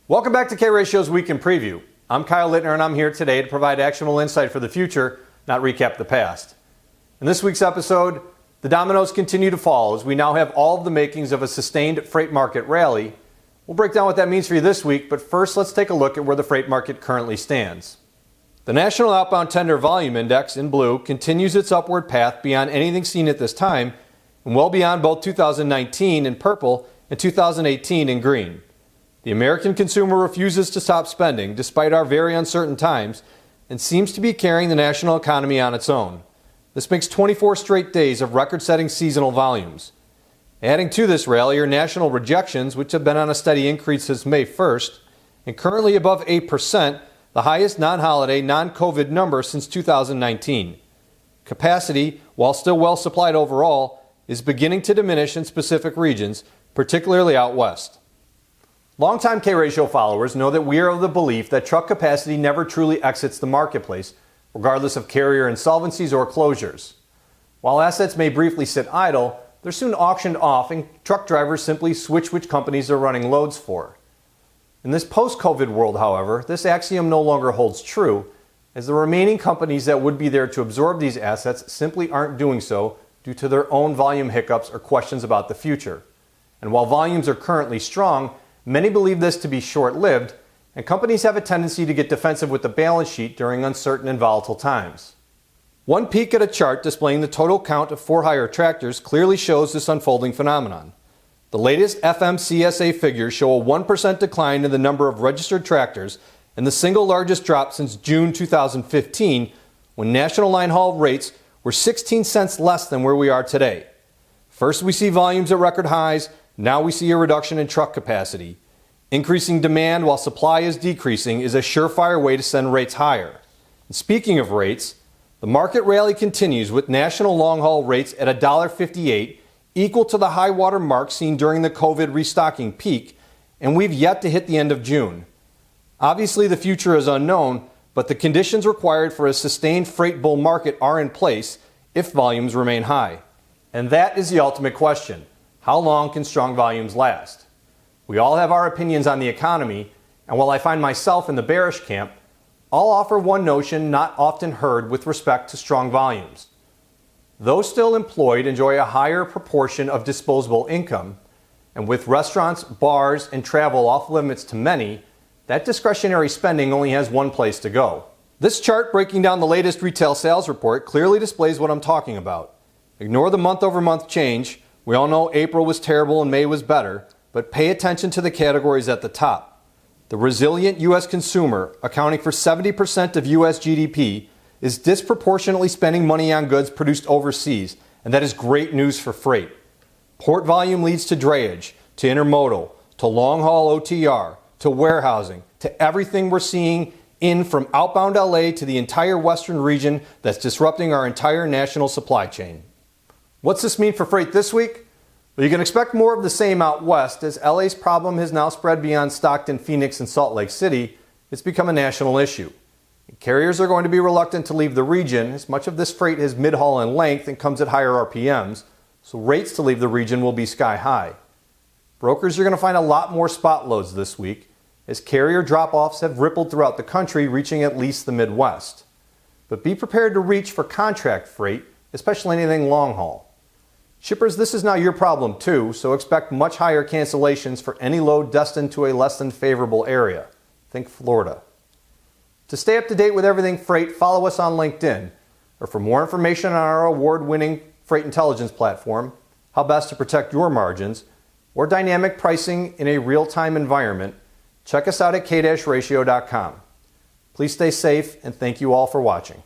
Welcome back to K-Ratio's Week in Preview. I'm Kyle Littner and I'm here today to provide actionable insight for the future, not recap the past. In this week's episode, the dominoes continue to fall as we now have all of the makings of a sustained freight market rally. We'll break down what that means for you this week, but first let's take a look at where the freight market currently stands. The National Outbound Tender Volume Index, in blue, continues its upward path beyond anything seen at this time and well beyond both 2019 in purple and 2018 in green. The American consumer refuses to stop spending despite our very uncertain times and seems to be carrying the national economy on its own. This makes 24 straight days of record-setting seasonal volumes. Adding to this rally are national rejections, which have been on a steady increase since May 1st and currently above 8%, the highest non-holiday, non-COVID number since 2019. Capacity, while still well supplied overall, is beginning to diminish in specific regions, particularly out west. Longtime K-Ratio followers know that we are of the belief that truck capacity never truly exits the marketplace, regardless of carrier insolvencies or closures. While assets may briefly sit idle, they're soon auctioned off and truck drivers simply switch which companies they're running loads for. In this post-COVID world, however, this axiom no longer holds true, as the remaining companies that would be there to absorb these assets simply aren't doing so due to their own volume hiccups or questions about the future. And while volumes are currently strong, many believe this to be short-lived, and companies have a tendency to get defensive with the balance sheet during uncertain and volatile times. One peek at a chart displaying the total count of for-hire tractors clearly shows this unfolding phenomenon. The latest FMCSA figures show a 1% decline in the number of registered tractors and the single largest drop since June 2015, when national line haul rates were 16 cents less than where we are today. First we see volumes at record highs. Now we see a reduction in truck capacity. Increasing demand while supply is decreasing is a surefire way to send rates higher. And speaking of rates, the market rally continues with national long-haul rates at $1.58, equal to the high water mark seen during the COVID restocking peak, and we've yet to hit the end of June. Obviously the future is unknown, but the conditions required for a sustained freight bull market are in place if volumes remain high. And that is the ultimate question. How long can strong volumes last? We all have our opinions on the economy, and while I find myself in the bearish camp, I'll offer one notion not often heard with respect to strong volumes. Those still employed enjoy a higher proportion of disposable income, and with restaurants, bars, and travel off limits to many, that discretionary spending only has one place to go. This chart breaking down the latest retail sales report clearly displays what I'm talking about. Ignore the month-over-month change. We all know April was terrible and May was better, but pay attention to the categories at the top. The resilient U.S. consumer, accounting for 70% of U.S. GDP, is disproportionately spending money on goods produced overseas, and that is great news for freight. Port volume leads to drayage, to intermodal, to long-haul OTR, to warehousing, to everything we're seeing in from outbound LA to the entire western region that's disrupting our entire national supply chain. What's this mean for freight this week? Well, you can expect more of the same out west, as LA's problem has now spread beyond Stockton, Phoenix, and Salt Lake City. It's become a national issue. Carriers are going to be reluctant to leave the region, as much of this freight is mid-haul in length and comes at higher RPMs, so rates to leave the region will be sky high. Brokers are going to find a lot more spot loads this week, as carrier drop-offs have rippled throughout the country, reaching at least the Midwest. But be prepared to reach for contract freight, especially anything long haul. Shippers, this is now your problem too, so expect much higher cancellations for any load destined to a less than favorable area. Think Florida. To stay up to date with everything freight, follow us on LinkedIn. Or for more information on our award-winning freight intelligence platform, how best to protect your margins, or dynamic pricing in a real-time environment, check us out at k-ratio.com. Please stay safe, and thank you all for watching.